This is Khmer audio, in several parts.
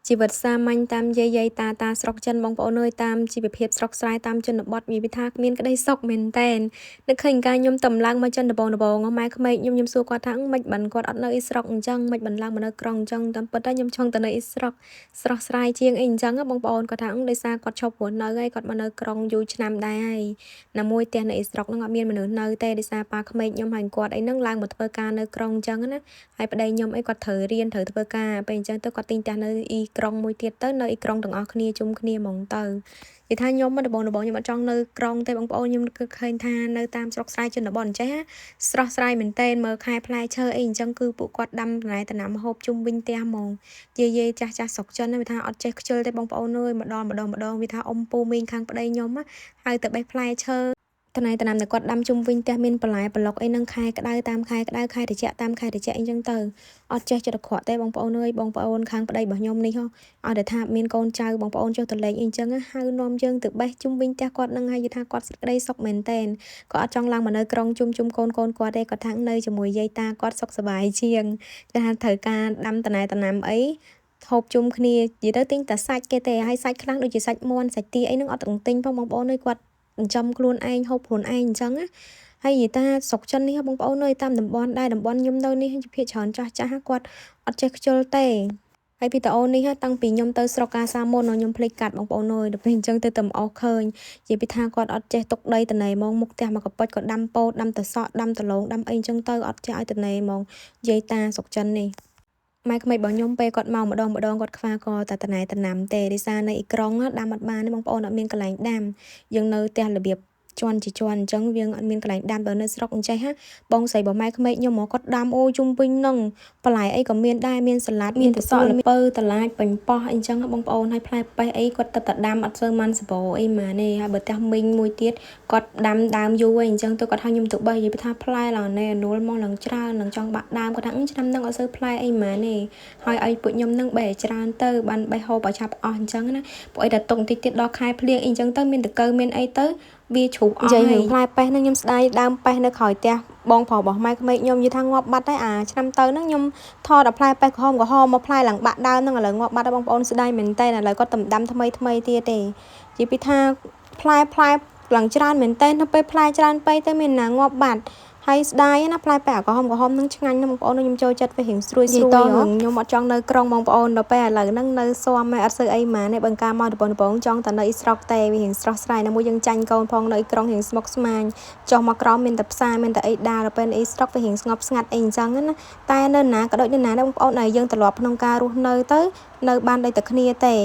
ជីវិតសាមញ្ញតាមយាយយាយតាស្រុកចិនបងប្អូនអើយតាមជីវភាពស្រុកស្រែតាមជនបទវាថាគ្មានក្តីសុខមែនតែននឹកឃើញការខ្ញុំតម្លើងមកចិនដំបងម៉ែក្មេកខ្ញុំសួរគាត់ថាមិនបានគាត់អត់នៅអ៊ីស្រុកអញ្ចឹងមិនបានឡើងមកនៅក្រុងអញ្ចឹងតាមពិតតែខ្ញុំចង់ទៅនៅអ៊ីស្រុកស្រស់ស្រាយជាងអីអញ្ចឹងបងប្អូនគាត់ថាដោយសារគាត់ឈប់ព្រោះនៅហើយគាត់មកនៅក្រុងយូរឆ្នាំដែរហើយណាមួយផ្ទះនៅអ៊ីស្រុកហ្នឹងអត់មានមនុស្សនៅទេដោយសារប៉ាក្មេកខ្ញុំហើយគាត់អីហ្នឹងឡើងមកធ្វើការនៅក្រុងអញ្ចឹងណាហើយប្តីខ្ញុំអីគាត់ត្រូវរៀនត្រូវធ្វើការពេលអញ្ចឹងទៅគាត់ទិញផ្ទះនៅអ៊ីក្រុងមួយទៀតទៅនៅអ៊ីក្រុងទាំងអស់គ្នាជុំគ្នាហ្មងទៅនិយាយថាខ្ញុំដំបងខ្ញុំអត់ចង់នៅក្រុងទេបងប្អូនខ្ញុំគឺឃើញថានៅតាមស្រុកស្រែជនបទអញ្ចេះស្រស់ស្រាយមែនតើមើលខែផ្លែឈើអីអញ្ចឹងគឺពួកគាត់ដាំបន្លែតំណាំហូបជុំវិញផ្ទះហ្មងយាយចាស់ស្រុកចិនវាថាអត់ចេះខ្ជិលទេបងប្អូនអើយម្ដងវាថាអ៊ំពូមីងខាងប្តីខ្ញុំហើយទៅបេះផ្លែឈើតំណាំតែគាត់ដាំជុំវិញផ្ទះមានបន្លែប្លុកអីនឹងខែក្តៅតាមខែក្តៅខែត្រជាក់តាមខែត្រជាក់អីចឹងទៅអត់ចេះចិត្តអាក្រក់ទេបងប្អូនអើយបងប្អូនខាងប្តីរបស់ខ្ញុំនេះហ៎ឲ្យតែថាមានកូនចៅបងប្អូនចុះទៅលេងអីចឹងហៅនាំយើងទៅបេះជុំវិញផ្ទះគាត់នឹងហើយថាគាត់សេចក្តីសុខមែនតែនគាត់អត់ចង់ឡើងមកនៅក្រុងជុំកូនគាត់ទេគាត់ថានៅជាមួយយាយតាគាត់សុខសប្បាយជាងគេថាត្រូវការដាំតំណាំអីហូបជុំគ្នានិយាយទៅទិញតែសាច់គេទេហើយសាច់ខ្លះដូចជាសាច់មាន់សាច់ទាអីហ្នឹងអត់ទាំងទិញផងបងប្អូនអើយគាត់ចិញ្ចឹមខ្លួនឯងហូបខ្លួនឯងអញ្ចឹងណាហើយនិយាយថាស្រុកចិននេះបងប្អូនអើយតាមតំបន់ដែរតំបន់ខ្ញុំនៅនេះភាគច្រើនចាស់គាត់អត់ចេះខ្ជិលទេហើយវីដេអូនេះតាំងពីខ្ញុំទៅស្រុកកាសាមុនខ្ញុំភ្លេចកាត់បងប្អូនអើយដល់ពេលអញ្ចឹងទៅតែអស់ឃើញនិយាយពីថាគាត់អត់ចេះទុកដីតណេហ្មងមុខផ្ទះមកកប៉ិចគាត់ដាំពោតដាំតសក់ដាំតឡងដាំអីអញ្ចឹងទៅអត់ចេះឲ្យតណេហ្មងយាយតាស្រុកចិននេះម៉ែក្មេករបស់ខ្ញុំពេលគាត់មកម្ដងគាត់ខ្វះក៏តែតំណាំទេដោយសារនៅអ៊ីក្រុងដាំអត់បានទេបងប្អូនអត់មានកន្លែងដាំយើងនៅផ្ទះរបៀបជាន់អញ្ចឹងវាអត់មានកន្លែងដាំដល់នៅស្រុកអញ្ចេះហ่ะបងស្រីរបស់ម៉ែក្មេកខ្ញុំគាត់ដាំអូជុំវិញនឹងបន្លែអីក៏មានដែរមានសាឡាត់មានទឹកសក់ល្ពៅតឡាចបាញ់ប៉ោះអីចឹងបងប្អូនហើយផ្លែប៉េះអីគាត់ទៅតែដាំអត់សូវម៉ាន់សបោអីម៉ានេះហើយបើផ្ទះមីងមួយទៀតគាត់ដាំដើមយូរអីចឹងទៅគាត់ហៅខ្ញុំទៅបេះនិយាយថាផ្លែឡើងណែអនួលមកឡើងច្រើនឡើងចង់បាក់ដើមគាត់ថាឆ្នាំហ្នឹងអត់សូវផ្លែអីម៉ានេះហើយឲ្យពួកខ្ញុំនឹងបេះច្រើនទៅបានបេះហូបឲ្យឆាប់អស់អញ្ចឹងណាពួកអីតែទុកតិចទៀតដល់ខែភ្លៀងអីចឹងទៅមានតកើមានអីទៅវាជ្រុះអស់ហើយផ្លែប៉េះហ្នឹងខ្ញុំស្ដាយដើមប៉េះនៅក្រោយផ្ទះបងប្រុសរបស់ម៉ែក្មេកខ្ញុំនិយាយថាងាប់បាត់ហើយអាឆ្នាំទៅហ្នឹងខ្ញុំថតដល់ផ្លែប៉េះក្រហមមកផ្លែឡើងបាក់ដើមហ្នឹងឥឡូវងាប់បាត់ហើយបងប្អូនស្ដាយមែនតើឥឡូវគាត់ដាំថ្មីទៀតទេនិយាយពីថាផ្លែឡើងច្រើនមែនតើទៅពេលផ្លែច្រើនពេកទៅមានណាងាប់បាត់ហើយស្ដាយណាផ្លែប៉ែក្រហមនឹងឆ្ងាញ់ណាស់បងប្អូនខ្ញុំចូលចិត្តវារៀងស្រួយខ្ញុំអត់ចង់នៅក្រុងបងប្អូនដល់ពេលឥឡូវហ្នឹងនៅស៊ាំអត់សូវអីម៉ានេះបើការមកដំបងចង់តែនៅអ៊ីស្រុកទេវារៀងស្រស់ស្រាយណាមួយយើងចាញ់កូនផងនៅក្រុងរៀងស្មុគស្មាញចុះមកក្រោមមានតែផ្សារមានតែអីដើរដល់ពេលអ៊ីស្រុកវារៀងស្ងប់ស្ងាត់អីអញ្ចឹងណាតែនៅណាក៏ដូចនៅណាដែរបងប្អូនហើយយើងត្រឡប់ក្នុងការរស់នៅទៅនៅបានដូចតែគ្នាទេ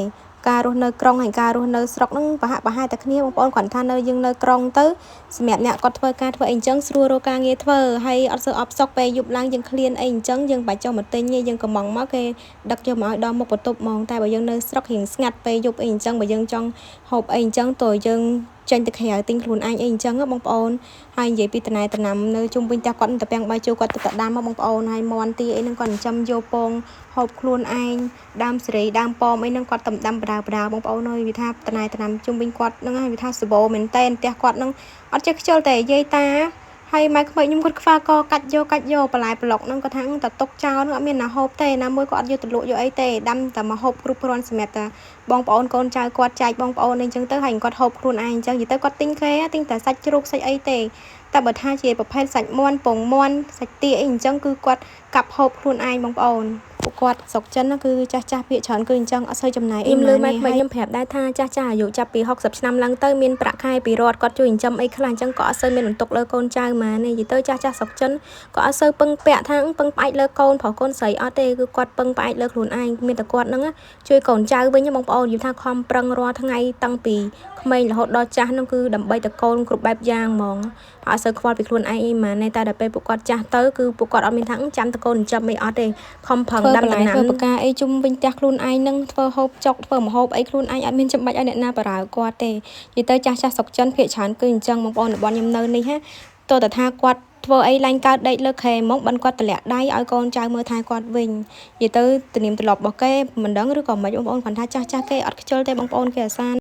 ការរស់នៅក្រុងហើយការរស់នៅស្រុកហ្នឹងប្រហែលតែគ្នាបងប្អូនគ្រាន់ថានៅយើងនៅក្រុងទៅសម្រាប់អ្នកគាត់ធ្វើការធ្វើអីអញ្ចឹងស្រួលរកការងារធ្វើហើយអត់សូវអបសុកពេលយប់ឡើងយើងឃ្លានអីអញ្ចឹងយើងបាច់ចុះមកទិញទេយើងកំងមកគេដឹកយកមកឲ្យដល់មុខបន្ទប់ហ្មងតែបើយើងនៅស្រុករៀងស្ងាត់ពេលយប់អីអញ្ចឹងបើយើងចង់ហូបអីអញ្ចឹងតើយើងចេញទៅក្រៅទិញខ្លួនឯងអីអញ្ចឹងបងប្អូនហើយនិយាយពីតំណាំនៅជុំវិញផ្ទះគាត់តែពាំងបាយជូរគាត់ទៅដាំមកបងប្អូនហើយមន់ទីអីហ្នឹងគាត់ចិញ្ចឹមយកពងហូបខ្លួនឯងដើមសេរីដើមប៉មអីហ្នឹងគាត់តំដាំបដាបងប្អូនអើយវាថាតំណាំជុំវិញគាត់ហ្នឹងហើយវាថាសបោមែនតែនផ្ទះគាត់ហ្នឹងអត់ចេះខ្ជិលតែយាយតាហើយម៉ែក្មេកខ្ញុំគាត់ខ្វះក៏កាច់យកបន្លែប្លុកហ្នឹងគាត់ថាតែទុកចោលហ្នឹងអត់មានណាហូបទេណាមួយក៏អត់យកទៅលក់យកអីទេដាំតែមកហូបគ្រប់គ្រាន់សម្រាប់តែបងប្អូនកូនចៅគាត់ចែកបងប្អូនអីចឹងទៅហើយគាត់ហូបខ្លួនឯងអញ្ចឹងនិយាយទៅគាត់ទិញតែសាច់ជ្រូកសាច់អីទេតែបើថាជាប្រភេទសាច់មាន់ពងមាន់សាច់ទាអីអញ្ចឹងគឺគាត់កាប់ហូបខ្លួនឯងបងប្អូនពួកគាត់ស្រុកចិនគឺចាស់ភាគច្រើនគឺអញ្ចឹងអត់សូវចំណាយអីលើម៉ែក្មេកខ្ញុំប្រាប់ដែរថាចាស់អាយុចាប់ពី60ឆ្នាំឡើងទៅមានប្រាក់ខែពីរដ្ឋគាត់ជួយចិញ្ចឹមអីខ្លះអញ្ចឹងក៏អត់សូវមានបន្ទុកលើកូនចៅម៉ានេះនិយាយទៅចាស់ស្រុកចិនក៏អត់សូវពឹងពាក់ថាពឹងផ្អែកលើកូនប្រុសកូនស្រីអត់ទេគឺគាត់ពឹងផ្អែកលើខ្លួនឯងមានតែគាត់ហ្នឹងជួយកូនចៅវិញបងប្អូននិយាយថាខំប្រឹងរាល់ថ្ងៃតាំងពីក្មេងរហូតដល់ចាស់ហ្នឹងគឺដើម្បីតែកូនគ្រប់បែបយ៉ាងហ្មងអត់សូវខ្វល់ពីខ្លួនឯងអីម៉ានេះតែដល់ពេលពួកគាត់ចាស់ទៅគឺពួកគាត់អត់មានថាចាំតកូនចិញ្ចឹមអីអត់ទេខំប្រឹងដាំដំណាំធ្វើបកាអីជុំវិញផ្ទះខ្លួនឯងនឹងធ្វើហូបចុកធ្វើម្ហូបអីខ្លួនឯងអត់មានចាំបាច់ឲ្យអ្នកណាបរើគាត់ទេនិយាយទៅចាស់ស្រុកចិនភាគច្រើនគឺអញ្ចឹងបងប្អូនរបស់ខ្ញុំនៅនេះតើតថាគាត់ធ្វើអីឡើងកើតដេកលើខែហ្មងបានគាត់តម្លាក់ដៃឲ្យកូនចៅមើលថែគាត់វិញនិយាយទៅទំនៀមទម្លាប់របស់គេមិនដឹងឬក៏មិនបងប្អូនគាត់ថាចាស់គេអត់ខ្ជិលទេបងប្អូនគេអាសា